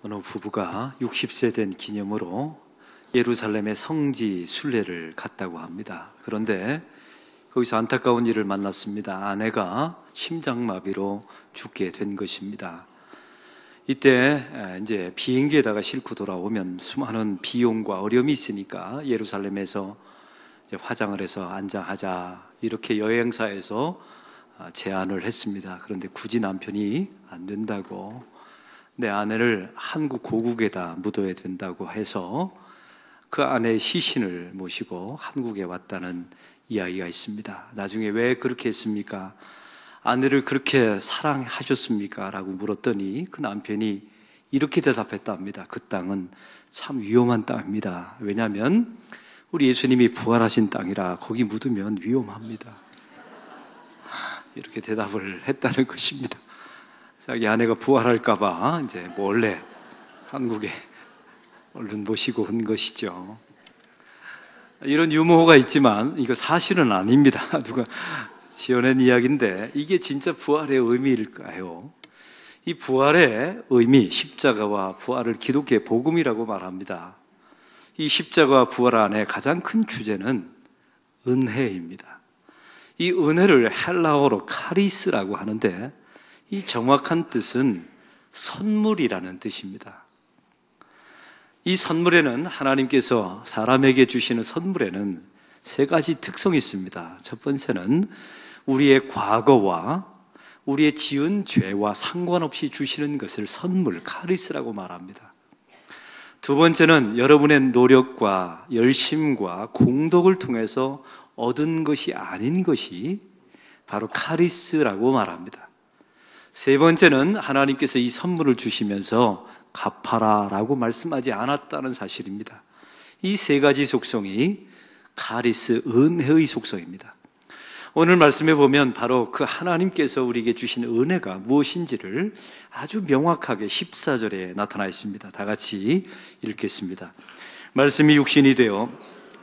어느 부부가 60세 된 기념으로 예루살렘의 성지 순례를 갔다고 합니다. 그런데 거기서 안타까운 일을 만났습니다. 아내가 심장마비로 죽게 된 것입니다. 이때 이제 비행기에다가 싣고 돌아오면 수많은 비용과 어려움이 있으니까 예루살렘에서 이제 화장을 해서 안장하자 이렇게 여행사에서 제안을 했습니다. 그런데 굳이 남편이 안 된다고, 내 아내를 한국 고국에다 묻어야 된다고 해서 그 아내의 시신을 모시고 한국에 왔다는 이야기가 있습니다. 나중에 왜 그렇게 했습니까? 아내를 그렇게 사랑하셨습니까? 라고 물었더니 그 남편이 이렇게 대답했답니다. 그 땅은 참 위험한 땅입니다. 왜냐하면 우리 예수님이 부활하신 땅이라 거기 묻으면 위험합니다. 이렇게 대답을 했다는 것입니다. 자기 아내가 부활할까봐 이제 몰래 한국에 얼른 모시고 온 것이죠. 이런 유머가 있지만 이거 사실은 아닙니다. 누가 지어낸 이야기인데 이게 진짜 부활의 의미일까요? 이 부활의 의미, 십자가와 부활을 기독교의 복음이라고 말합니다. 이 십자가와 부활 안에 가장 큰 주제는 은혜입니다. 이 은혜를 헬라어로 카리스라고 하는데 이 정확한 뜻은 선물이라는 뜻입니다. 이 선물에는, 하나님께서 사람에게 주시는 선물에는 세 가지 특성이 있습니다. 첫 번째는 우리의 과거와 우리의 지은 죄와 상관없이 주시는 것을 선물, 카리스라고 말합니다. 두 번째는 여러분의 노력과 열심과 공덕을 통해서 얻은 것이 아닌 것이 바로 카리스라고 말합니다. 세 번째는 하나님께서 이 선물을 주시면서 갚아라 라고 말씀하지 않았다는 사실입니다. 이 세 가지 속성이 카리스, 은혜의 속성입니다. 오늘 말씀에 보면 바로 그 하나님께서 우리에게 주신 은혜가 무엇인지를 아주 명확하게 14절에 나타나 있습니다. 다 같이 읽겠습니다. 말씀이 육신이 되어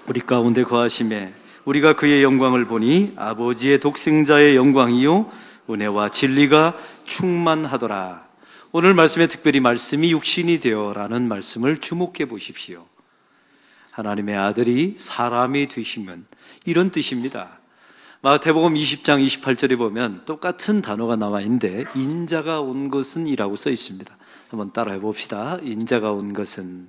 우리 가운데 거하심에 우리가 그의 영광을 보니 아버지의 독생자의 영광이요 은혜와 진리가 충만하더라. 오늘 말씀에 특별히 말씀이 육신이 되어라는 말씀을 주목해 보십시오. 하나님의 아들이 사람이 되시면 이런 뜻입니다. 마태복음 20장 28절에 보면 똑같은 단어가 나와 있는데 인자가 온 것은 이라고 써 있습니다. 한번 따라해 봅시다. 인자가 온 것은.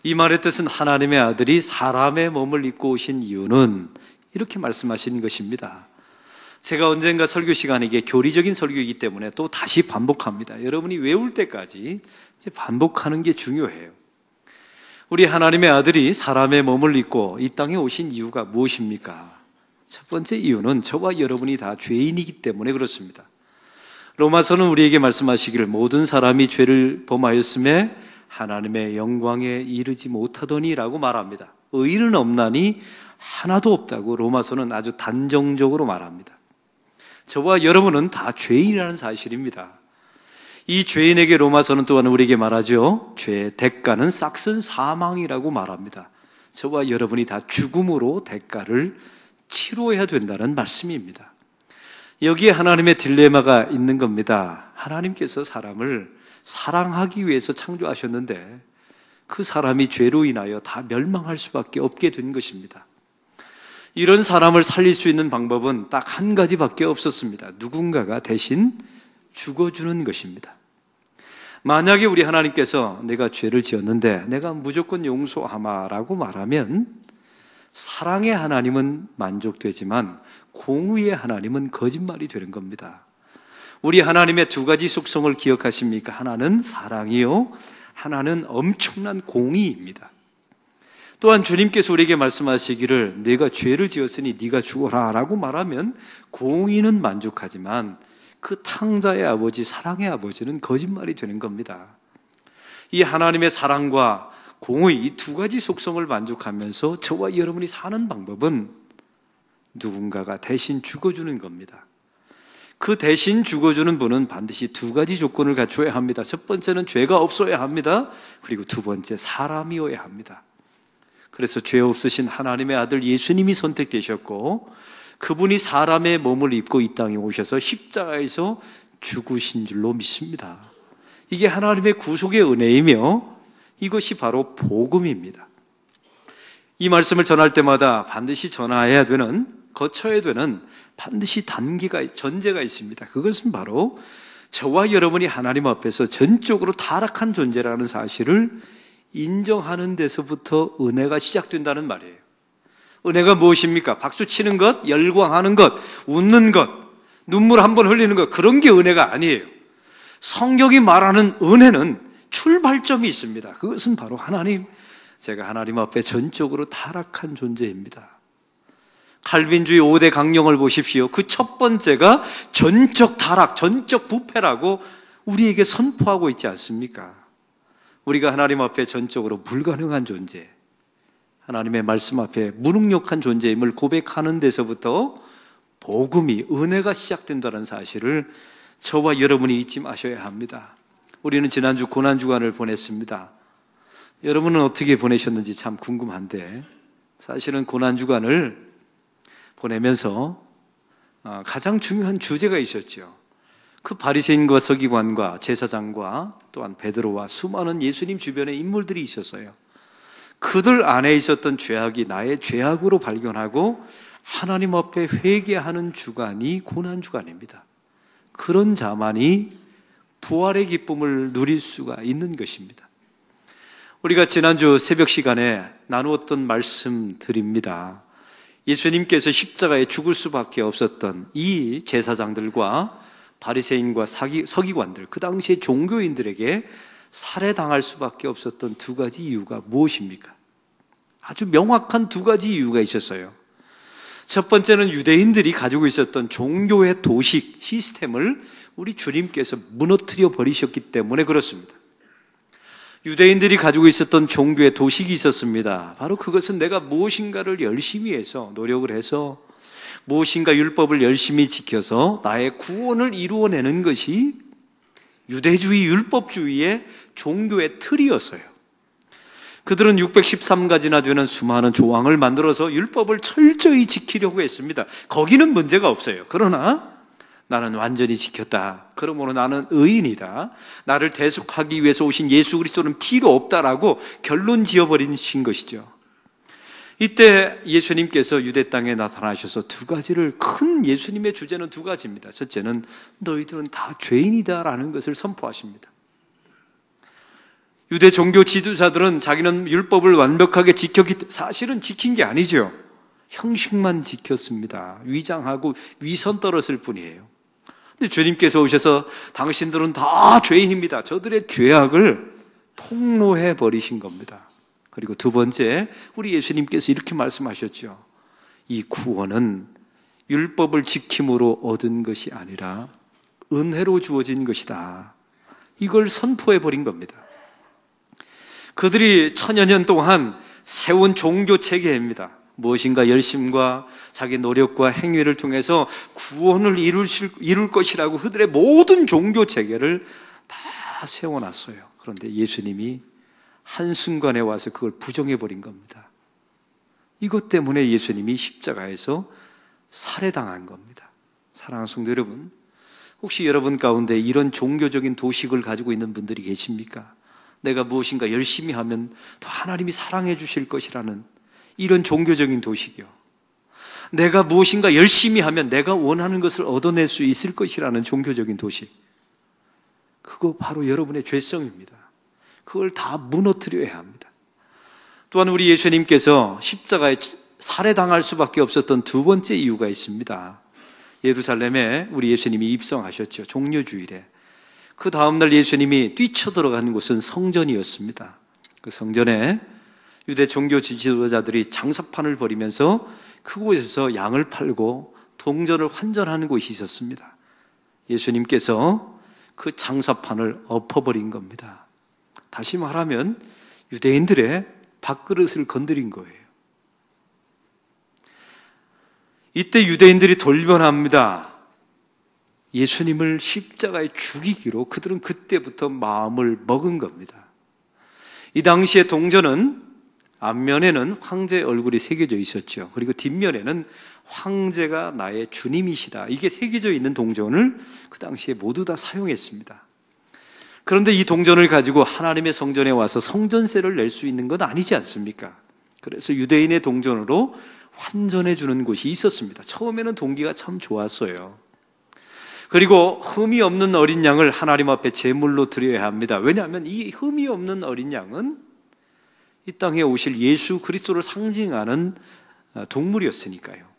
이 말의 뜻은 하나님의 아들이 사람의 몸을 입고 오신 이유는 이렇게 말씀하시는 것입니다. 제가 언젠가 설교 시간에 이게 교리적인 설교이기 때문에 또 다시 반복합니다. 여러분이 외울 때까지 이제 반복하는 게 중요해요. 우리 하나님의 아들이 사람의 몸을 입고 이 땅에 오신 이유가 무엇입니까? 첫 번째 이유는 저와 여러분이 다 죄인이기 때문에 그렇습니다. 로마서는 우리에게 말씀하시기를 모든 사람이 죄를 범하였음에 하나님의 영광에 이르지 못하더니라고 말합니다. 의인은 없나니 하나도 없다고 로마서는 아주 단정적으로 말합니다. 저와 여러분은 다 죄인이라는 사실입니다. 이 죄인에게 로마서는 또한 우리에게 말하죠. 죄의 대가는 싹슨 사망이라고 말합니다. 저와 여러분이 다 죽음으로 대가를 치러야 된다는 말씀입니다. 여기에 하나님의 딜레마가 있는 겁니다. 하나님께서 사람을 사랑하기 위해서 창조하셨는데 그 사람이 죄로 인하여 다 멸망할 수밖에 없게 된 것입니다. 이런 사람을 살릴 수 있는 방법은 딱 한 가지밖에 없었습니다. 누군가가 대신 죽어주는 것입니다. 만약에 우리 하나님께서 내가 죄를 지었는데 내가 무조건 용서하마라고 말하면 사랑의 하나님은 만족되지만 공의의 하나님은 거짓말이 되는 겁니다. 우리 하나님의 두 가지 속성을 기억하십니까? 하나는 사랑이요, 하나는 엄청난 공의입니다. 또한 주님께서 우리에게 말씀하시기를 내가 죄를 지었으니 네가 죽어라 라고 말하면 공의는 만족하지만 그 탕자의 아버지, 사랑의 아버지는 거짓말이 되는 겁니다. 이 하나님의 사랑과 공의, 이 두 가지 속성을 만족하면서 저와 여러분이 사는 방법은 누군가가 대신 죽어주는 겁니다. 그 대신 죽어주는 분은 반드시 두 가지 조건을 갖춰야 합니다. 첫 번째는 죄가 없어야 합니다. 그리고 두 번째, 사람이어야 합니다. 그래서 죄 없으신 하나님의 아들 예수님이 선택되셨고 그분이 사람의 몸을 입고 이 땅에 오셔서 십자가에서 죽으신 줄로 믿습니다. 이게 하나님의 구속의 은혜이며 이것이 바로 복음입니다. 이 말씀을 전할 때마다 반드시 전해야 되는, 거쳐야 되는 반드시 전제가 있습니다. 그것은 바로 저와 여러분이 하나님 앞에서 전적으로 타락한 존재라는 사실을 인정하는 데서부터 은혜가 시작된다는 말이에요. 은혜가 무엇입니까? 박수 치는 것, 열광하는 것, 웃는 것, 눈물 한 번 흘리는 것, 그런 게 은혜가 아니에요. 성경이 말하는 은혜는 출발점이 있습니다. 그것은 바로 제가 하나님 앞에 전적으로 타락한 존재입니다. 칼빈주의 5대 강령을 보십시오. 그 첫 번째가 전적 타락, 전적 부패라고 우리에게 선포하고 있지 않습니까? 우리가 하나님 앞에 전적으로 불가능한 존재, 하나님의 말씀 앞에 무능력한 존재임을 고백하는 데서부터 복음이, 은혜가 시작된다는 사실을 저와 여러분이 잊지 마셔야 합니다. 우리는 지난주 고난주간을 보냈습니다. 여러분은 어떻게 보내셨는지 참 궁금한데, 사실은 고난주간을 보내면서 가장 중요한 주제가 있었죠. 그 바리새인과 서기관과 제사장과 또한 베드로와 수많은 예수님 주변의 인물들이 있었어요. 그들 안에 있었던 죄악이 나의 죄악으로 발견하고 하나님 앞에 회개하는 주간이 고난주간입니다. 그런 자만이 부활의 기쁨을 누릴 수가 있는 것입니다. 우리가 지난주 새벽 시간에 나누었던 말씀들입니다. 예수님께서 십자가에 죽을 수밖에 없었던 이 제사장들과 바리새인과 서기관들, 그 당시의 종교인들에게 살해당할 수밖에 없었던 두 가지 이유가 무엇입니까? 아주 명확한 두 가지 이유가 있었어요. 첫 번째는 유대인들이 가지고 있었던 종교의 도식, 시스템을 우리 주님께서 무너뜨려 버리셨기 때문에 그렇습니다. 유대인들이 가지고 있었던 종교의 도식이 있었습니다. 바로 그것은 내가 무엇인가를 열심히 해서, 노력을 해서, 무엇인가 율법을 열심히 지켜서 나의 구원을 이루어내는 것이 유대주의, 율법주의의 종교의 틀이었어요. 그들은 613가지나 되는 수많은 조항을 만들어서 율법을 철저히 지키려고 했습니다. 거기는 문제가 없어요. 그러나 나는 완전히 지켰다. 그러므로 나는 의인이다. 나를 대속하기 위해서 오신 예수 그리스도는 필요 없다라고 결론 지어버리신 것이죠. 이때 예수님께서 유대 땅에 나타나셔서 두 가지를, 큰 예수님의 주제는 두 가지입니다. 첫째는 너희들은 다 죄인이다라는 것을 선포하십니다. 유대 종교 지도자들은 자기는 율법을 완벽하게 지켰기 때문에, 사실은 지킨 게 아니죠. 형식만 지켰습니다. 위장하고 위선 떨었을 뿐이에요. 근데 주님께서 오셔서 당신들은 다 죄인입니다. 저들의 죄악을 폭로해 버리신 겁니다. 그리고 두 번째, 우리 예수님께서 이렇게 말씀하셨죠. 이 구원은 율법을 지킴으로 얻은 것이 아니라 은혜로 주어진 것이다. 이걸 선포해 버린 겁니다. 그들이 천여 년 동안 세운 종교 체계입니다. 무엇인가 열심과 자기 노력과 행위를 통해서 구원을 이룰 것이라고 그들의 모든 종교 체계를 다 세워놨어요. 그런데 예수님이 한순간에 와서 그걸 부정해버린 겁니다. 이것 때문에 예수님이 십자가에서 살해당한 겁니다. 사랑하는 성도 여러분, 혹시 여러분 가운데 이런 종교적인 도식을 가지고 있는 분들이 계십니까? 내가 무엇인가 열심히 하면 더 하나님이 사랑해 주실 것이라는 이런 종교적인 도식이요. 내가 무엇인가 열심히 하면 내가 원하는 것을 얻어낼 수 있을 것이라는 종교적인 도식. 그거 바로 여러분의 죄성입니다. 그걸 다 무너뜨려야 합니다. 또한 우리 예수님께서 십자가에 살해당할 수밖에 없었던 두 번째 이유가 있습니다. 예루살렘에 우리 예수님이 입성하셨죠. 종려주일에. 그 다음날 예수님이 뛰쳐들어간 곳은 성전이었습니다. 그 성전에 유대 종교 지도자들이 장사판을 벌이면서 그곳에서 양을 팔고 동전을 환전하는 곳이 있었습니다. 예수님께서 그 장사판을 엎어버린 겁니다. 다시 말하면 유대인들의 밥그릇을 건드린 거예요. 이때 유대인들이 돌변합니다. 예수님을 십자가에 죽이기로 그들은 그때부터 마음을 먹은 겁니다. 이 당시의 동전은 앞면에는 황제의 얼굴이 새겨져 있었죠. 그리고 뒷면에는 황제가 나의 주님이시다. 이게 새겨져 있는 동전을 그 당시에 모두 다 사용했습니다. 그런데 이 동전을 가지고 하나님의 성전에 와서 성전세를 낼 수 있는 건 아니지 않습니까? 그래서 유대인의 동전으로 환전해 주는 곳이 있었습니다. 처음에는 동기가 참 좋았어요. 그리고 흠이 없는 어린 양을 하나님 앞에 제물로 드려야 합니다. 왜냐하면 이 흠이 없는 어린 양은 이 땅에 오실 예수 그리스도를 상징하는 동물이었으니까요.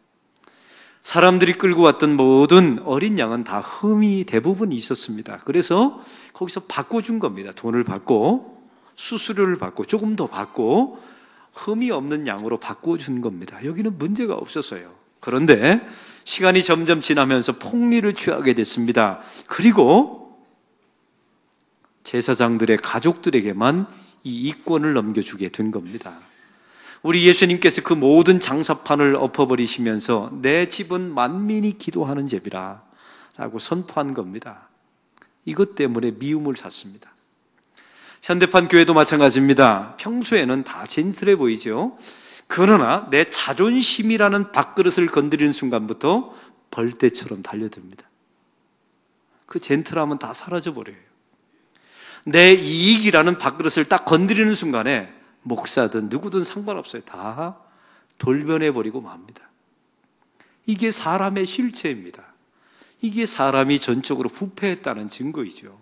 사람들이 끌고 왔던 모든 어린 양은 다 흠이 대부분 있었습니다. 그래서 거기서 바꿔준 겁니다. 돈을 받고 수수료를 받고 조금 더 받고 흠이 없는 양으로 바꿔준 겁니다. 여기는 문제가 없었어요. 그런데 시간이 점점 지나면서 폭리를 취하게 됐습니다. 그리고 제사장들의 가족들에게만 이 이권을 넘겨주게 된 겁니다. 우리 예수님께서 그 모든 장사판을 엎어버리시면서 내 집은 만민이 기도하는 집이라 라고 선포한 겁니다. 이것 때문에 미움을 샀습니다. 현대판 교회도 마찬가지입니다. 평소에는 다 젠틀해 보이죠. 그러나 내 자존심이라는 밥그릇을 건드리는 순간부터 벌떼처럼 달려듭니다. 그 젠틀함은 다 사라져버려요. 내 이익이라는 밥그릇을 딱 건드리는 순간에 목사든 누구든 상관없어요. 다 돌변해버리고 맙니다. 이게 사람의 실체입니다. 이게 사람이 전적으로 부패했다는 증거이죠.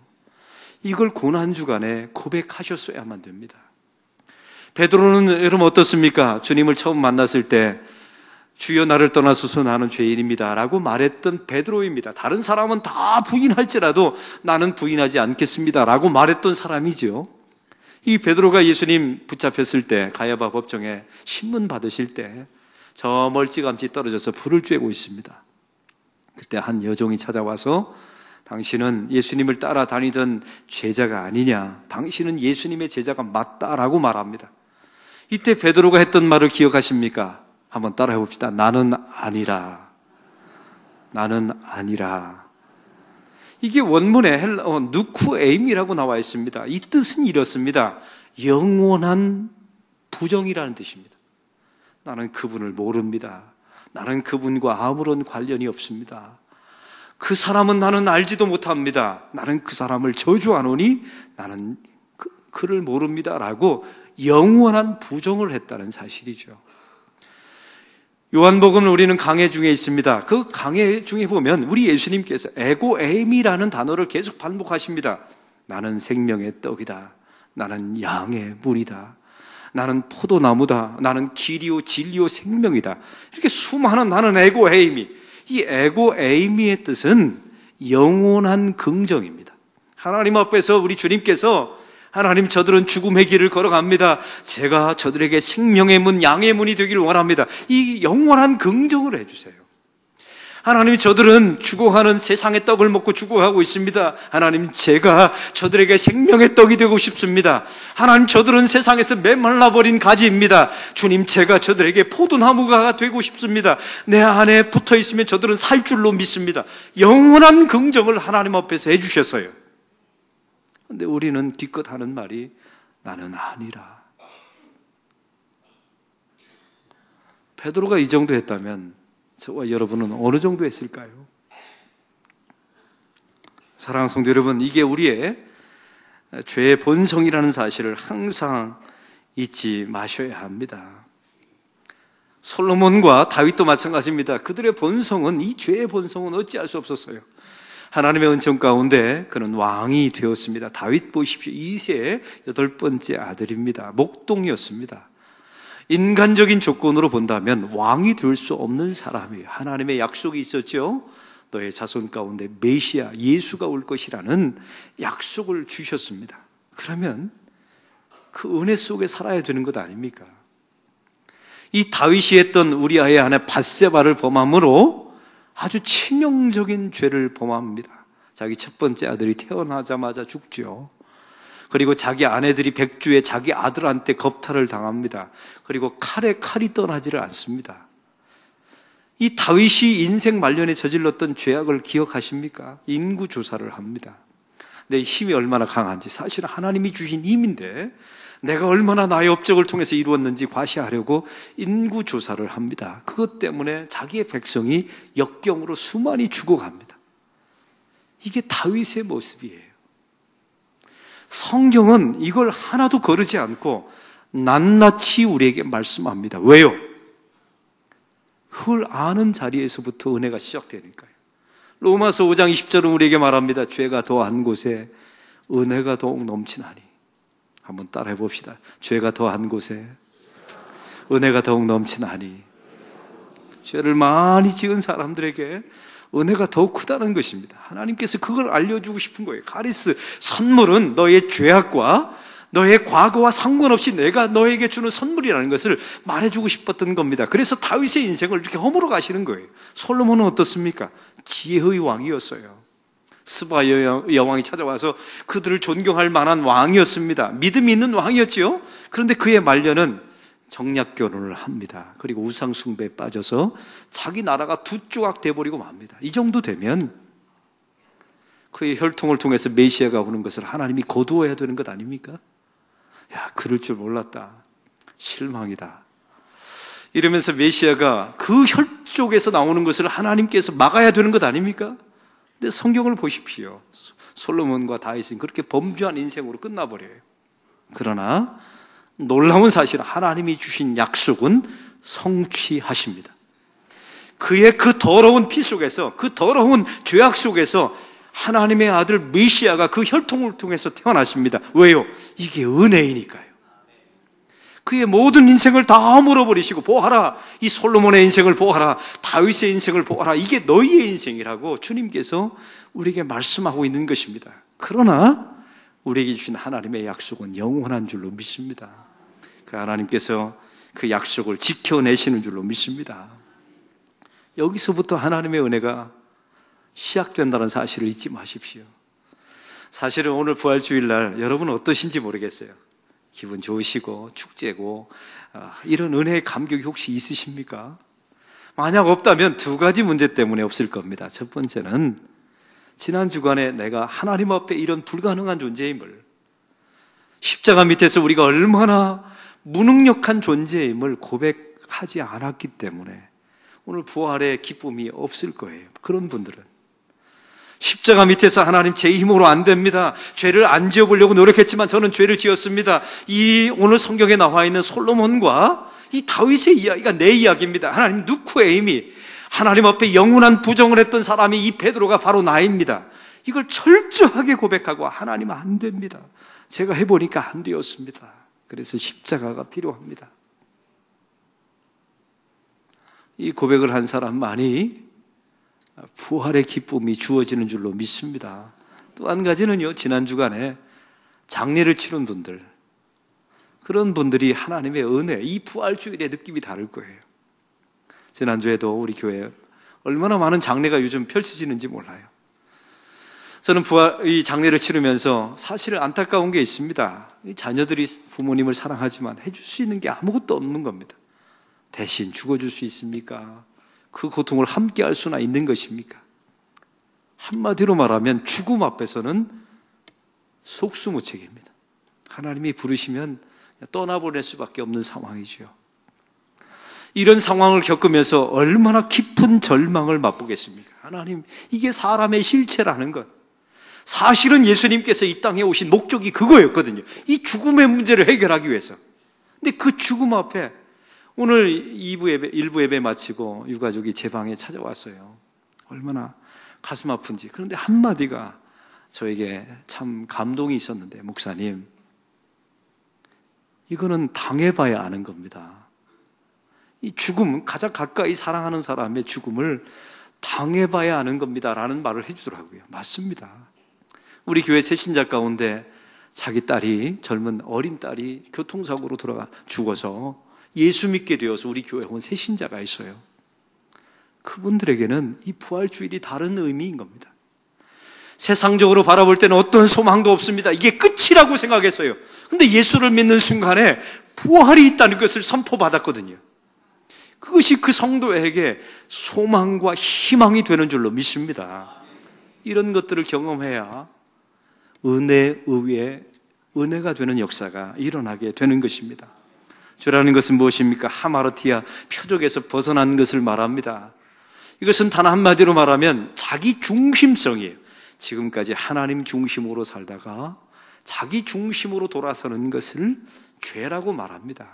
이걸 고난주간에 고백하셨어야만 됩니다. 베드로는 여러분 어떻습니까? 주님을 처음 만났을 때 주여 나를 떠나소서 나는 죄인입니다 라고 말했던 베드로입니다. 다른 사람은 다 부인할지라도 나는 부인하지 않겠습니다 라고 말했던 사람이죠. 이 베드로가 예수님 붙잡혔을 때 가야바 법정에 신문 받으실 때 저 멀찌감치 떨어져서 불을 쬐고 있습니다. 그때 한 여종이 찾아와서 당신은 예수님을 따라다니던 제자가 아니냐, 당신은 예수님의 제자가 맞다라고 말합니다. 이때 베드로가 했던 말을 기억하십니까? 한번 따라해 봅시다. 나는 아니라. 나는 아니라. 이게 원문에 누쿠에임이라고 나와 있습니다. 이 뜻은 이렇습니다. 영원한 부정이라는 뜻입니다. 나는 그분을 모릅니다. 나는 그분과 아무런 관련이 없습니다. 그 사람은 나는 알지도 못합니다. 나는 그 사람을 저주하노니 나는 그를 모릅니다 라고 영원한 부정을 했다는 사실이죠. 요한복음 우리는 강해 중에 있습니다. 그 강해 중에 보면 우리 예수님께서 에고에임이라는 단어를 계속 반복하십니다. 나는 생명의 떡이다. 나는 양의 문이다. 나는 포도나무다. 나는 길이요 진리요 생명이다. 이렇게 수많은 나는 에고에임이, 이 에고에임의 뜻은 영원한 긍정입니다. 하나님 앞에서 우리 주님께서 하나님 저들은 죽음의 길을 걸어갑니다. 제가 저들에게 생명의 문, 양의 문이 되기를 원합니다. 이 영원한 긍정을 해주세요. 하나님 저들은 죽어가는 세상의 떡을 먹고 죽어가고 있습니다. 하나님 제가 저들에게 생명의 떡이 되고 싶습니다. 하나님 저들은 세상에서 메말라버린 가지입니다. 주님 제가 저들에게 포도나무가 되고 싶습니다. 내 안에 붙어있으면 저들은 살 줄로 믿습니다. 영원한 긍정을 하나님 앞에서 해주셨어요. 그런데 우리는 기껏 하는 말이 나는 아니라. 베드로가 이 정도 했다면 저와 여러분은 어느 정도 했을까요? 사랑하는 성도 여러분, 이게 우리의 죄의 본성이라는 사실을 항상 잊지 마셔야 합니다. 솔로몬과 다윗도 마찬가지입니다. 그들의 본성은, 이 죄의 본성은 어찌할 수 없었어요. 하나님의 은총 가운데 그는 왕이 되었습니다. 다윗 보십시오. 이새의 8번째 아들입니다. 목동이었습니다. 인간적인 조건으로 본다면 왕이 될 수 없는 사람이에요. 하나님의 약속이 있었죠. 너의 자손 가운데 메시아 예수가 올 것이라는 약속을 주셨습니다. 그러면 그 은혜 속에 살아야 되는 것 아닙니까? 이 다윗이 했던 우리아의 아내 밧세바를 범함으로 아주 치명적인 죄를 범합니다. 자기 첫 번째 아들이 태어나자마자 죽죠. 그리고 자기 아내들이 백주에 자기 아들한테 겁탈을 당합니다. 그리고 칼에 칼이 떠나지를 않습니다. 이 다윗이 인생 말년에 저질렀던 죄악을 기억하십니까? 인구조사를 합니다. 내 힘이 얼마나 강한지, 사실은 하나님이 주신 힘인데 내가 얼마나 나의 업적을 통해서 이루었는지 과시하려고 인구조사를 합니다. 그것 때문에 자기의 백성이 역경으로 수많이 죽어갑니다. 이게 다윗의 모습이에요. 성경은 이걸 하나도 거르지 않고 낱낱이 우리에게 말씀합니다. 왜요? 그걸 아는 자리에서부터 은혜가 시작되니까요. 로마서 5장 20절은 우리에게 말합니다. 죄가 더한 곳에 은혜가 더욱 넘치나니. 한번 따라해 봅시다. 죄가 더한 곳에 은혜가 더욱 넘치나니. 죄를 많이 지은 사람들에게 은혜가 더욱 크다는 것입니다. 하나님께서 그걸 알려주고 싶은 거예요. 카리스, 선물은 너의 죄악과 너의 과거와 상관없이 내가 너에게 주는 선물이라는 것을 말해주고 싶었던 겁니다. 그래서 다윗의 인생을 이렇게 허물어 가시는 거예요. 솔로몬은 어떻습니까? 지혜의 왕이었어요. 스바 여왕이 찾아와서 그들을 존경할 만한 왕이었습니다. 믿음이 있는 왕이었지요. 그런데 그의 말년은 정략 결혼을 합니다. 그리고 우상 숭배에 빠져서 자기 나라가 두 조각 돼버리고 맙니다. 이 정도 되면 그의 혈통을 통해서 메시아가 오는 것을 하나님이 거두어야 되는 것 아닙니까? 야, 그럴 줄 몰랐다. 실망이다. 이러면서 메시아가 그 혈족에서 나오는 것을 하나님께서 막아야 되는 것 아닙니까? 근데 성경을 보십시오. 솔로몬과 다윗은 그렇게 범죄한 인생으로 끝나버려요. 그러나 놀라운 사실은 하나님이 주신 약속은 성취하십니다. 그의 그 더러운 피 속에서, 그 더러운 죄악 속에서 하나님의 아들 메시아가 그 혈통을 통해서 태어나십니다. 왜요? 이게 은혜이니까요. 그의 모든 인생을 다 물어버리시고, 보아라, 이 솔로몬의 인생을 보아라, 다윗의 인생을 보아라, 이게 너희의 인생이라고 주님께서 우리에게 말씀하고 있는 것입니다. 그러나 우리에게 주신 하나님의 약속은 영원한 줄로 믿습니다. 그 하나님께서 그 약속을 지켜내시는 줄로 믿습니다. 여기서부터 하나님의 은혜가 시작된다는 사실을 잊지 마십시오. 사실은 오늘 부활주일날 여러분 어떠신지 모르겠어요. 기분 좋으시고 축제고 이런 은혜의 감격이 혹시 있으십니까? 만약 없다면 두 가지 문제 때문에 없을 겁니다. 첫 번째는 지난 주간에 내가 하나님 앞에 이런 불가능한 존재임을, 십자가 밑에서 우리가 얼마나 무능력한 존재임을 고백하지 않았기 때문에 오늘 부활의 기쁨이 없을 거예요. 그런 분들은 십자가 밑에서 하나님 제 힘으로 안 됩니다. 죄를 안 지어보려고 노력했지만 저는 죄를 지었습니다. 이 오늘 성경에 나와 있는 솔로몬과 이 다윗의 이야기가 내 이야기입니다. 하나님 누쿠에임이 하나님 앞에 영원한 부정을 했던 사람이 이 베드로가 바로 나입니다. 이걸 철저하게 고백하고 하나님 안 됩니다. 제가 해보니까 안 되었습니다. 그래서 십자가가 필요합니다. 이 고백을 한 사람만이 부활의 기쁨이 주어지는 줄로 믿습니다. 또 한 가지는요, 지난 주간에 장례를 치른 분들, 그런 분들이 하나님의 은혜, 이 부활주일의 느낌이 다를 거예요. 지난주에도 우리 교회에 얼마나 많은 장례가 요즘 펼쳐지는지 몰라요. 저는 이 장례를 치르면서 사실 안타까운 게 있습니다. 이 자녀들이 부모님을 사랑하지만 해줄 수 있는 게 아무것도 없는 겁니다. 대신 죽어줄 수 있습니까? 그 고통을 함께 할 수나 있는 것입니까? 한마디로 말하면 죽음 앞에서는 속수무책입니다. 하나님이 부르시면 떠나보낼 수밖에 없는 상황이죠. 이런 상황을 겪으면서 얼마나 깊은 절망을 맛보겠습니까? 하나님, 이게 사람의 실체라는 것. 사실은 예수님께서 이 땅에 오신 목적이 그거였거든요. 이 죽음의 문제를 해결하기 위해서. 근데 그 죽음 앞에 오늘 1부 예배 마치고 유가족이 제 방에 찾아왔어요. 얼마나 가슴 아픈지. 그런데 한마디가 저에게 참 감동이 있었는데, 목사님, 이거는 당해봐야 아는 겁니다. 이 죽음, 가장 가까이 사랑하는 사람의 죽음을 당해봐야 아는 겁니다 라는 말을 해주더라고요. 맞습니다. 우리 교회 새신자 가운데 자기 딸이, 젊은 어린 딸이 교통사고로 죽어서 예수 믿게 되어서 우리 교회에 온 새신자가 있어요. 그분들에게는 이 부활주일이 다른 의미인 겁니다. 세상적으로 바라볼 때는 어떤 소망도 없습니다. 이게 끝이라고 생각했어요. 근데 예수를 믿는 순간에 부활이 있다는 것을 선포받았거든요. 그것이 그 성도에게 소망과 희망이 되는 줄로 믿습니다. 이런 것들을 경험해야 은혜 위에 은혜가 되는 역사가 일어나게 되는 것입니다. 죄라는 것은 무엇입니까? 하마르티아, 표적에서 벗어난 것을 말합니다. 이것은 단 한마디로 말하면 자기 중심성이에요. 지금까지 하나님 중심으로 살다가 자기 중심으로 돌아서는 것을 죄라고 말합니다.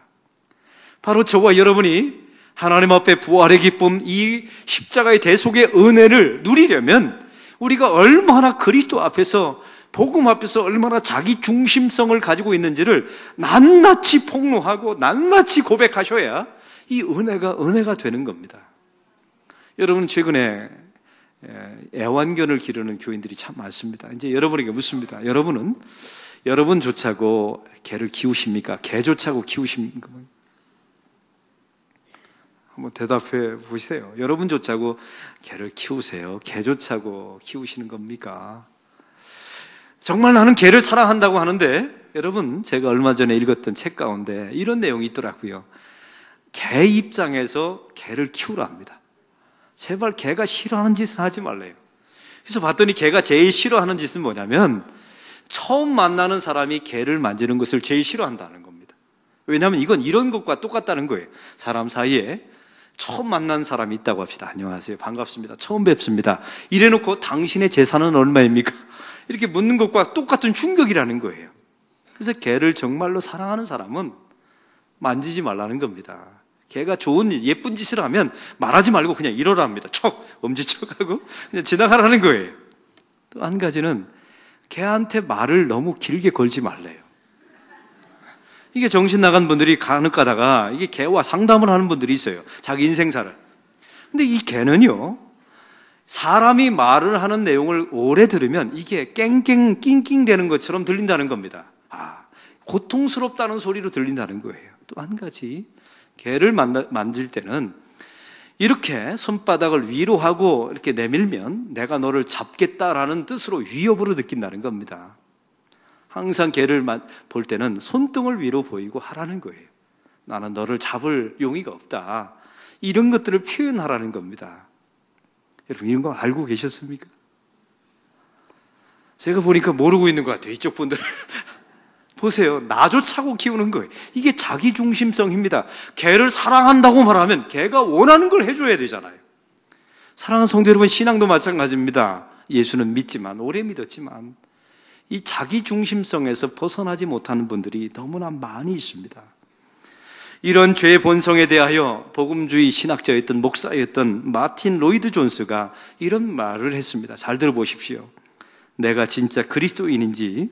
바로 저와 여러분이 하나님 앞에 부활의 기쁨, 이 십자가의 대속의 은혜를 누리려면 우리가 얼마나 그리스도 앞에서, 복음 앞에서 얼마나 자기 중심성을 가지고 있는지를 낱낱이 폭로하고 낱낱이 고백하셔야 이 은혜가 되는 겁니다. 여러분, 최근에 애완견을 기르는 교인들이 참 많습니다. 이제 여러분에게 묻습니다. 여러분조차고 개를 키우십니까? 개조차고 키우십니까? 한번 대답해 보세요. 여러분조차고 개를 키우세요? 개조차고 키우시는 겁니까? 정말 나는 개를 사랑한다고 하는데, 여러분, 제가 얼마 전에 읽었던 책 가운데 이런 내용이 있더라고요. 개 입장에서 개를 키우라 합니다. 제발 개가 싫어하는 짓은 하지 말래요. 그래서 봤더니 개가 제일 싫어하는 짓은 뭐냐면, 처음 만나는 사람이 개를 만지는 것을 제일 싫어한다는 겁니다. 왜냐하면 이건 이런 것과 똑같다는 거예요. 사람 사이에 처음 만난 사람이 있다고 합시다. 안녕하세요, 반갑습니다, 처음 뵙습니다, 이래놓고 당신의 재산은 얼마입니까? 이렇게 묻는 것과 똑같은 충격이라는 거예요. 그래서 개를 정말로 사랑하는 사람은 만지지 말라는 겁니다. 개가 좋은 일, 예쁜 짓을 하면 말하지 말고 그냥 이러라 합니다. 엄지척하고 그냥 지나가라는 거예요. 또 한 가지는 개한테 말을 너무 길게 걸지 말래요. 이게 정신 나간 분들이 간혹 가다가 이게 개와 상담을 하는 분들이 있어요. 자기 인생사를. 근데 이 개는요, 사람이 말을 하는 내용을 오래 들으면 이게 깽깽 낑낑 되는 것처럼 들린다는 겁니다. 고통스럽다는 소리로 들린다는 거예요. 또 한 가지, 개를 만질 때는 이렇게 손바닥을 위로 하고 이렇게 내밀면 내가 너를 잡겠다라는 뜻으로 위협으로 느낀다는 겁니다. 항상 개를 볼 때는 손등을 위로 보이고 하라는 거예요. 나는 너를 잡을 용의가 없다, 이런 것들을 표현하라는 겁니다. 여러분, 이런 거 알고 계셨습니까? 제가 보니까 모르고 있는 것 같아요, 이쪽 분들. 보세요, 나조차고 키우는 거예요. 이게 자기중심성입니다. 개를 사랑한다고 말하면 개가 원하는 걸 해줘야 되잖아요. 사랑하는 성도 여러분, 신앙도 마찬가지입니다. 예수는 믿지만, 오래 믿었지만 이 자기중심성에서 벗어나지 못하는 분들이 너무나 많이 있습니다. 이런 죄의 본성에 대하여 복음주의 신학자였던 목사였던 마틴 로이드 존스가 이런 말을 했습니다. 잘 들어보십시오. 내가 진짜 그리스도인인지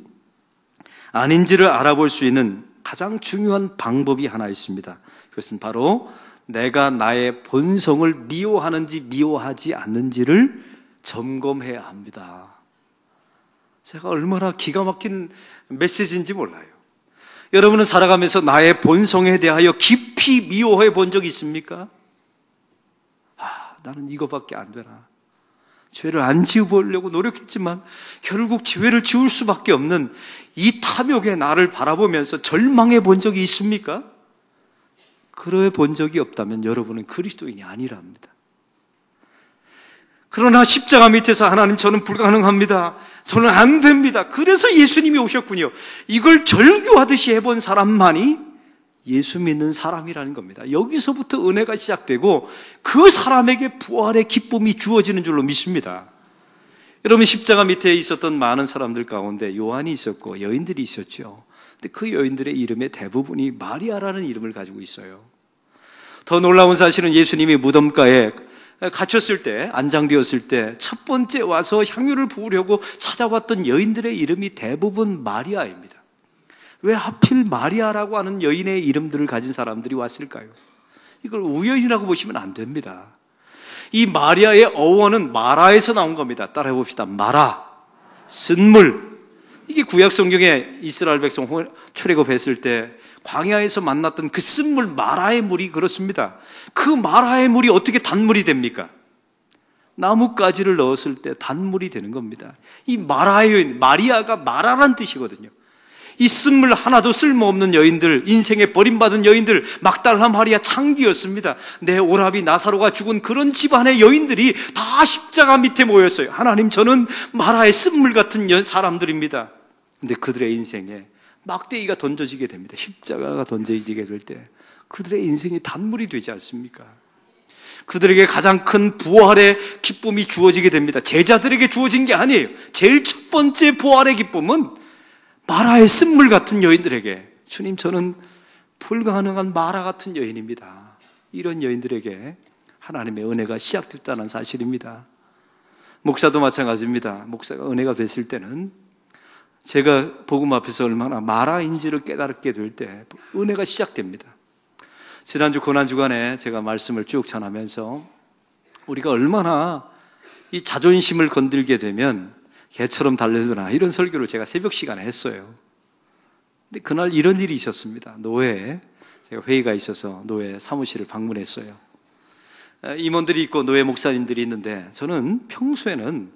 아닌지를 알아볼 수 있는 가장 중요한 방법이 하나 있습니다. 그것은 바로 내가 나의 본성을 미워하는지 미워하지 않는지를 점검해야 합니다. 제가 얼마나 기가 막힌 메시지인지 몰라요. 여러분은 살아가면서 나의 본성에 대하여 깊이 미워해 본 적이 있습니까? 나는 이거밖에 안 되나. 죄를 안 지워보려고 노력했지만 결국 죄를 지울 수밖에 없는 이 탐욕의 나를 바라보면서 절망해 본 적이 있습니까? 그래 본 적이 없다면 여러분은 그리스도인이 아니랍니다. 그러나 십자가 밑에서 하나님, 저는 불가능합니다, 저는 안 됩니다, 그래서 예수님이 오셨군요, 이걸 절규하듯이 해본 사람만이 예수 믿는 사람이라는 겁니다. 여기서부터 은혜가 시작되고 그 사람에게 부활의 기쁨이 주어지는 줄로 믿습니다. 여러분, 십자가 밑에 있었던 많은 사람들 가운데 요한이 있었고 여인들이 있었죠. 근데 그 여인들의 이름의 대부분이 마리아라는 이름을 가지고 있어요. 더 놀라운 사실은 예수님이 무덤가에 갇혔을 때, 안장되었을 때 첫 번째 와서 향유를 부으려고 찾아왔던 여인들의 이름이 대부분 마리아입니다. 왜 하필 마리아라고 하는 여인의 이름들을 가진 사람들이 왔을까요? 이걸 우연이라고 보시면 안 됩니다. 이 마리아의 어원은 마라에서 나온 겁니다. 따라해 봅시다. 마라, 쓴물. 이게 구약 성경에 이스라엘 백성 출애굽했을 때 광야에서 만났던 그 쓴물, 마라의 물이 그렇습니다. 그 마라의 물이 어떻게 단물이 됩니까? 나뭇가지를 넣었을 때 단물이 되는 겁니다. 이 마라의 여인, 마리아가 마라란 뜻이거든요. 이 쓴물 하나도 쓸모없는 여인들, 인생에 버림받은 여인들, 막달라 마리아 창기였습니다. 내 오라비 나사로가 죽은 그런 집안의 여인들이 다 십자가 밑에 모였어요. 하나님, 저는 마라의 쓴물 같은 사람들입니다. 근데 그들의 인생에 막대기가 던져지게 됩니다. 십자가가 던져지게 될 때 그들의 인생이 단물이 되지 않습니까? 그들에게 가장 큰 부활의 기쁨이 주어지게 됩니다. 제자들에게 주어진 게 아니에요. 제일 첫 번째 부활의 기쁨은 마라의 쓴물 같은 여인들에게, 주님 저는 불가능한 마라 같은 여인입니다, 이런 여인들에게 하나님의 은혜가 시작됐다는 사실입니다. 목사도 마찬가지입니다. 목사가 은혜가 됐을 때는 제가 복음 앞에서 얼마나 마라인지를 깨닫게 될 때 은혜가 시작됩니다. 지난주 고난주간에 제가 말씀을 쭉 전하면서 우리가 얼마나 이 자존심을 건들게 되면 개처럼 달려드나, 이런 설교를 제가 새벽 시간에 했어요. 근데 그날 이런 일이 있었습니다. 노회에 제가 회의가 있어서 노회 사무실을 방문했어요. 임원들이 있고 노회 목사님들이 있는데, 저는 평소에는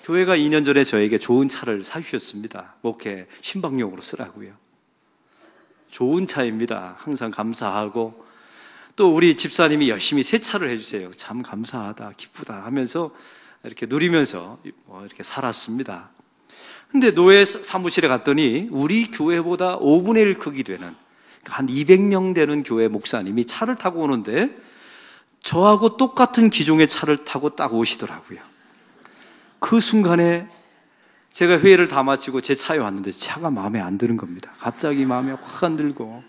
교회가 2년 전에 저에게 좋은 차를 사주셨습니다. 목회 신방용으로 쓰라고요. 좋은 차입니다. 항상 감사하고, 또 우리 집사님이 열심히 세차를 해주세요. 참 감사하다, 기쁘다 하면서 이렇게 누리면서 이렇게 살았습니다. 근데 노회 사무실에 갔더니 우리 교회보다 5분의 1 크기 되는, 한 200명 되는 교회 목사님이 차를 타고 오는데 저하고 똑같은 기종의 차를 타고 딱 오시더라고요. 그 순간에 제가 회의를 다 마치고 제 차에 왔는데 차가 마음에 안 드는 겁니다. 갑자기 마음에 확 안 들고,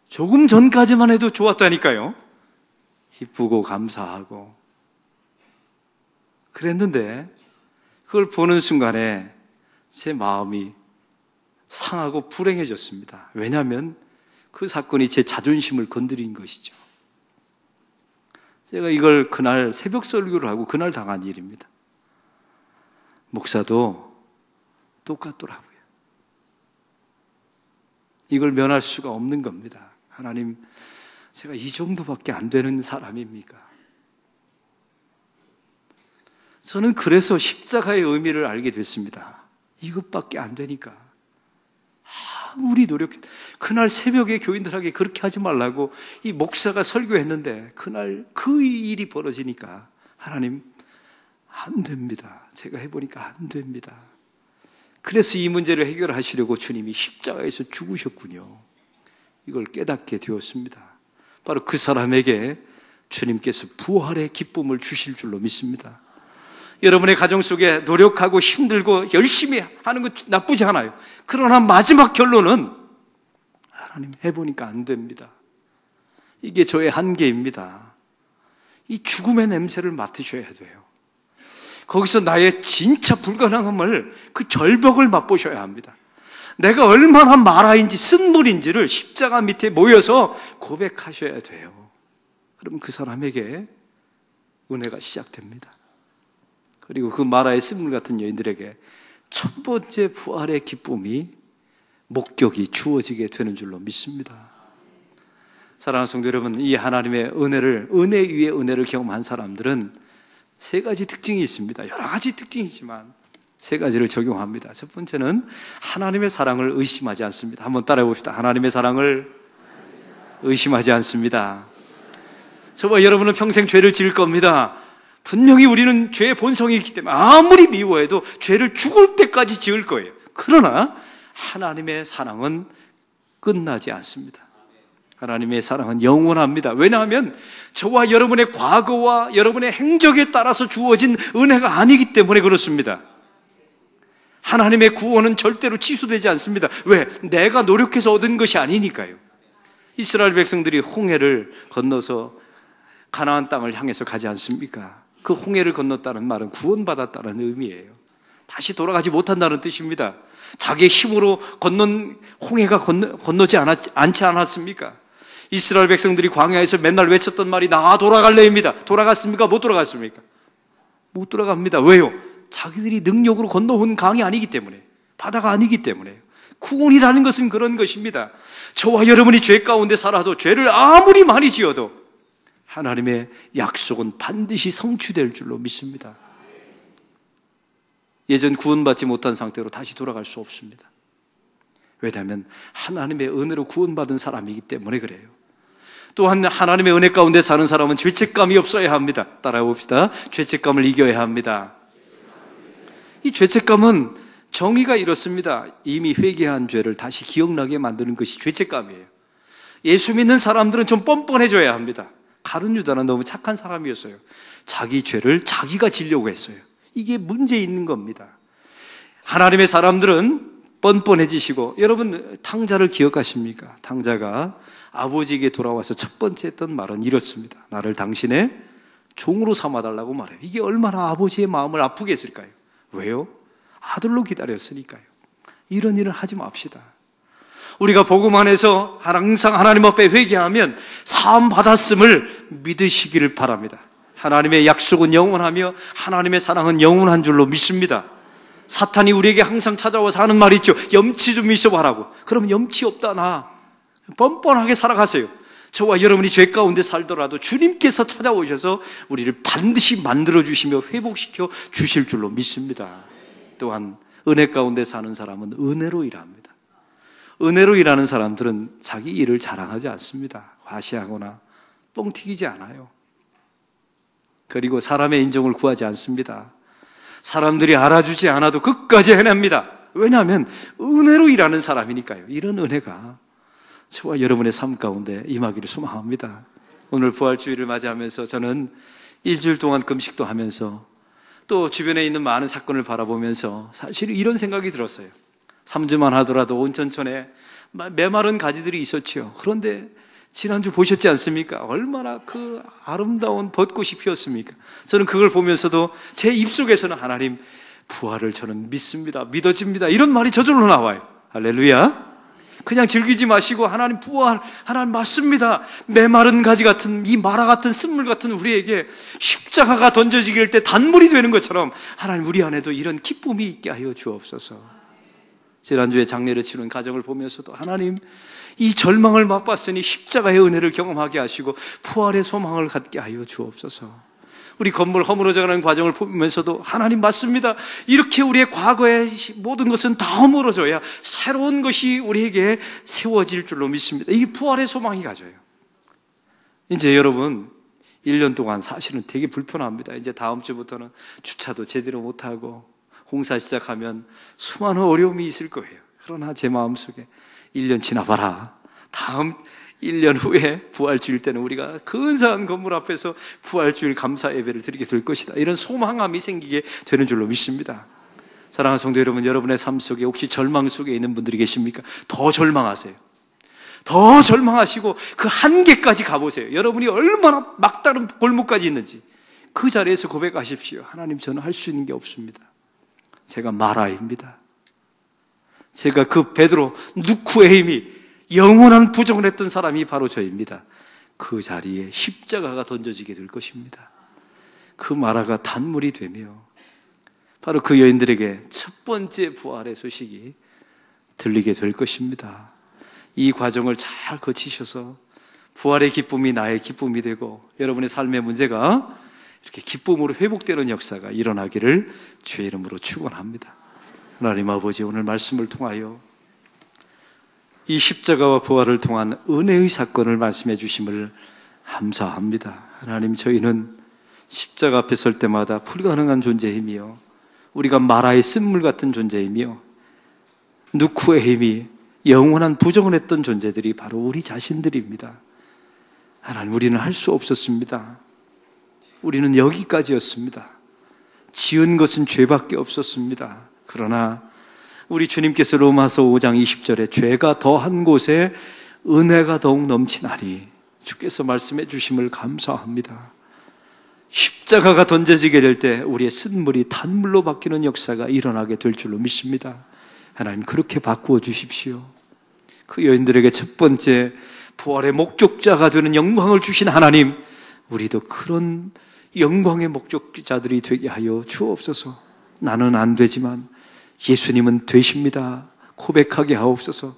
조금 전까지만 해도 좋았다니까요. 기쁘고 감사하고 그랬는데, 그걸 보는 순간에 제 마음이 상하고 불행해졌습니다. 왜냐하면 그 사건이 제 자존심을 건드린 것이죠. 제가 이걸 그날 새벽 설교를 하고 그날 당한 일입니다. 목사도 똑같더라고요. 이걸 면할 수가 없는 겁니다. 하나님, 제가 이 정도밖에 안 되는 사람입니까? 저는 그래서 십자가의 의미를 알게 됐습니다. 이것밖에 안 되니까 아무리 노력해, 그날 새벽에 교인들에게 그렇게 하지 말라고 이 목사가 설교했는데 그날 그 일이 벌어지니까 하나님, 안 됩니다. 제가 해보니까 안 됩니다. 그래서 이 문제를 해결하시려고 주님이 십자가에서 죽으셨군요. 이걸 깨닫게 되었습니다. 바로 그 사람에게 주님께서 부활의 기쁨을 주실 줄로 믿습니다. 여러분의 가정 속에 노력하고 힘들고 열심히 하는 것 나쁘지 않아요. 그러나 마지막 결론은 하나님, 해보니까 안 됩니다. 이게 저의 한계입니다. 이 죽음의 냄새를 맡으셔야 돼요. 거기서 나의 진짜 불가능함을, 그 절벽을 맛보셔야 합니다. 내가 얼마나 마라인지 쓴물인지를 십자가 밑에 모여서 고백하셔야 돼요. 그럼 그 사람에게 은혜가 시작됩니다. 그리고 그 마라의 쓴물 같은 여인들에게 첫 번째 부활의 기쁨이, 목격이 주어지게 되는 줄로 믿습니다. 사랑하는 성도 여러분, 이 하나님의 은혜를, 은혜 위에 은혜를 경험한 사람들은 세 가지 특징이 있습니다. 여러 가지 특징이지만 세 가지를 적용합니다. 첫 번째는 하나님의 사랑을 의심하지 않습니다. 한번 따라해 봅시다. 하나님의 사랑을 의심하지 않습니다. 저와 여러분은 평생 죄를 지을 겁니다. 분명히 우리는 죄의 본성이 있기 때문에 아무리 미워해도 죄를 죽을 때까지 지을 거예요. 그러나 하나님의 사랑은 끝나지 않습니다. 하나님의 사랑은 영원합니다. 왜냐하면 저와 여러분의 과거와 여러분의 행적에 따라서 주어진 은혜가 아니기 때문에 그렇습니다. 하나님의 구원은 절대로 취소되지 않습니다. 왜? 내가 노력해서 얻은 것이 아니니까요. 이스라엘 백성들이 홍해를 건너서 가나안 땅을 향해서 가지 않습니까? 그 홍해를 건넜다는 말은 구원받았다는 의미예요. 다시 돌아가지 못한다는 뜻입니다. 자기의 힘으로 건넌 홍해가 건너지 않지 않았습니까? 이스라엘 백성들이 광야에서 맨날 외쳤던 말이 나 돌아갈래입니다. 돌아갔습니까? 못 돌아갔습니까? 못 돌아갑니다. 왜요? 자기들이 능력으로 건너온 강이 아니기 때문에, 바다가 아니기 때문에. 구원이라는 것은 그런 것입니다. 저와 여러분이 죄 가운데 살아도, 죄를 아무리 많이 지어도 하나님의 약속은 반드시 성취될 줄로 믿습니다. 예전 구원받지 못한 상태로 다시 돌아갈 수 없습니다. 왜냐하면 하나님의 은혜로 구원받은 사람이기 때문에 그래요. 또한 하나님의 은혜 가운데 사는 사람은 죄책감이 없어야 합니다. 따라해 봅시다. 죄책감을 이겨야 합니다. 이 죄책감은 정의가 이렇습니다. 이미 회개한 죄를 다시 기억나게 만드는 것이 죄책감이에요. 예수 믿는 사람들은 좀 뻔뻔해져야 합니다. 가룟 유다는 너무 착한 사람이었어요. 자기 죄를 자기가 지려고 했어요. 이게 문제 있는 겁니다. 하나님의 사람들은 뻔뻔해지시고, 여러분 탕자를 기억하십니까? 탕자가 아버지에게 돌아와서 첫 번째 했던 말은 이렇습니다. 나를 당신의 종으로 삼아달라고 말해요. 이게 얼마나 아버지의 마음을 아프게 했을까요? 왜요? 아들로 기다렸으니까요. 이런 일을 하지 맙시다. 우리가 복음 안에서 항상 하나님 앞에 회개하면 사함 받았음을 믿으시기를 바랍니다. 하나님의 약속은 영원하며 하나님의 사랑은 영원한 줄로 믿습니다. 사탄이 우리에게 항상 찾아와서 하는 말이 있죠. 염치 좀 있어봐라고. 그러면 염치 없다, 나 뻔뻔하게 살아가세요. 저와 여러분이 죄 가운데 살더라도 주님께서 찾아오셔서 우리를 반드시 만들어주시며 회복시켜 주실 줄로 믿습니다. 또한 은혜 가운데 사는 사람은 은혜로 일합니다. 은혜로 일하는 사람들은 자기 일을 자랑하지 않습니다. 과시하거나 뻥튀기지 않아요. 그리고 사람의 인정을 구하지 않습니다. 사람들이 알아주지 않아도 끝까지 해냅니다. 왜냐하면 은혜로 일하는 사람이니까요. 이런 은혜가 저와 여러분의 삶 가운데 임하기를 소망합니다. 오늘 부활주의를 맞이하면서 저는 일주일 동안 금식도 하면서 또 주변에 있는 많은 사건을 바라보면서 사실 이런 생각이 들었어요. 3주만 하더라도 온천천에 메마른 가지들이 있었죠. 그런데 지난주 보셨지 않습니까? 얼마나 그 아름다운 벚꽃이 피었습니까? 저는 그걸 보면서도 제 입속에서는 하나님 부활을 저는 믿습니다, 믿어집니다, 이런 말이 저절로 나와요. 할렐루야. 그냥 즐기지 마시고 하나님 부활, 하나님 맞습니다, 메마른 가지 같은 이 마라 같은 쓴물 같은 우리에게 십자가가 던져지길 때 단물이 되는 것처럼 하나님 우리 안에도 이런 기쁨이 있게 하여 주옵소서. 지난주에 장례를 치른 가정을 보면서도 하나님 이 절망을 맛봤으니 십자가의 은혜를 경험하게 하시고 부활의 소망을 갖게 하여 주옵소서. 우리 건물 허물어져가는 과정을 보면서도 하나님 맞습니다, 이렇게 우리의 과거의 모든 것은 다 허물어져야 새로운 것이 우리에게 세워질 줄로 믿습니다. 이게 부활의 소망이 가져요. 이제 여러분 1년 동안 사실은 되게 불편합니다. 이제 다음 주부터는 주차도 제대로 못하고 공사 시작하면 수많은 어려움이 있을 거예요. 그러나 제 마음속에 1년 지나봐라, 다음 1년 후에 부활주일 때는 우리가 근사한 건물 앞에서 부활주일 감사 예배를 드리게 될 것이다, 이런 소망감이 생기게 되는 줄로 믿습니다. 사랑하는 성도 여러분, 여러분의 삶 속에 혹시 절망 속에 있는 분들이 계십니까? 더 절망하세요. 더 절망하시고 그 한계까지 가보세요. 여러분이 얼마나 막다른 골목까지 있는지 그 자리에서 고백하십시오. 하나님, 저는 할 수 있는 게 없습니다. 제가 마라입니다. 제가 그 베드로 누쿠에임이 영원한 부정을 했던 사람이 바로 저입니다. 그 자리에 십자가가 던져지게 될 것입니다. 그 마라가 단물이 되며 바로 그 여인들에게 첫 번째 부활의 소식이 들리게 될 것입니다. 이 과정을 잘 거치셔서 부활의 기쁨이 나의 기쁨이 되고 여러분의 삶의 문제가 이렇게 기쁨으로 회복되는 역사가 일어나기를 주의 이름으로 축원합니다. 하나님 아버지, 오늘 말씀을 통하여 이 십자가와 부활을 통한 은혜의 사건을 말씀해 주심을 감사합니다. 하나님, 저희는 십자가 앞에 설 때마다 불가능한 존재이며 우리가 마라의 쓴물 같은 존재이며 누쿠의 힘이 영원한 부정을 했던 존재들이 바로 우리 자신들입니다. 하나님, 우리는 할 수 없었습니다. 우리는 여기까지였습니다. 지은 것은 죄밖에 없었습니다. 그러나 우리 주님께서 로마서 5장 20절에 죄가 더한 곳에 은혜가 더욱 넘치나니 주께서 말씀해 주심을 감사합니다. 십자가가 던져지게 될 때 우리의 쓴물이 단물로 바뀌는 역사가 일어나게 될 줄로 믿습니다. 하나님, 그렇게 바꾸어 주십시오. 그 여인들에게 첫 번째 부활의 목적자가 되는 영광을 주신 하나님, 우리도 그런 영광의 목적자들이 되게 하여 주옵소서. 나는 안 되지만 예수님은 되십니다. 고백하게 하옵소서.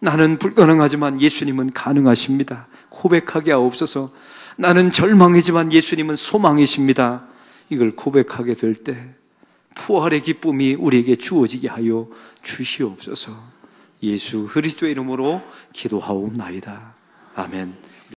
나는 불가능하지만 예수님은 가능하십니다. 고백하게 하옵소서. 나는 절망이지만 예수님은 소망이십니다. 이걸 고백하게 될 때 부활의 기쁨이 우리에게 주어지게 하여 주시옵소서. 예수 그리스도의 이름으로 기도하옵나이다. 아멘.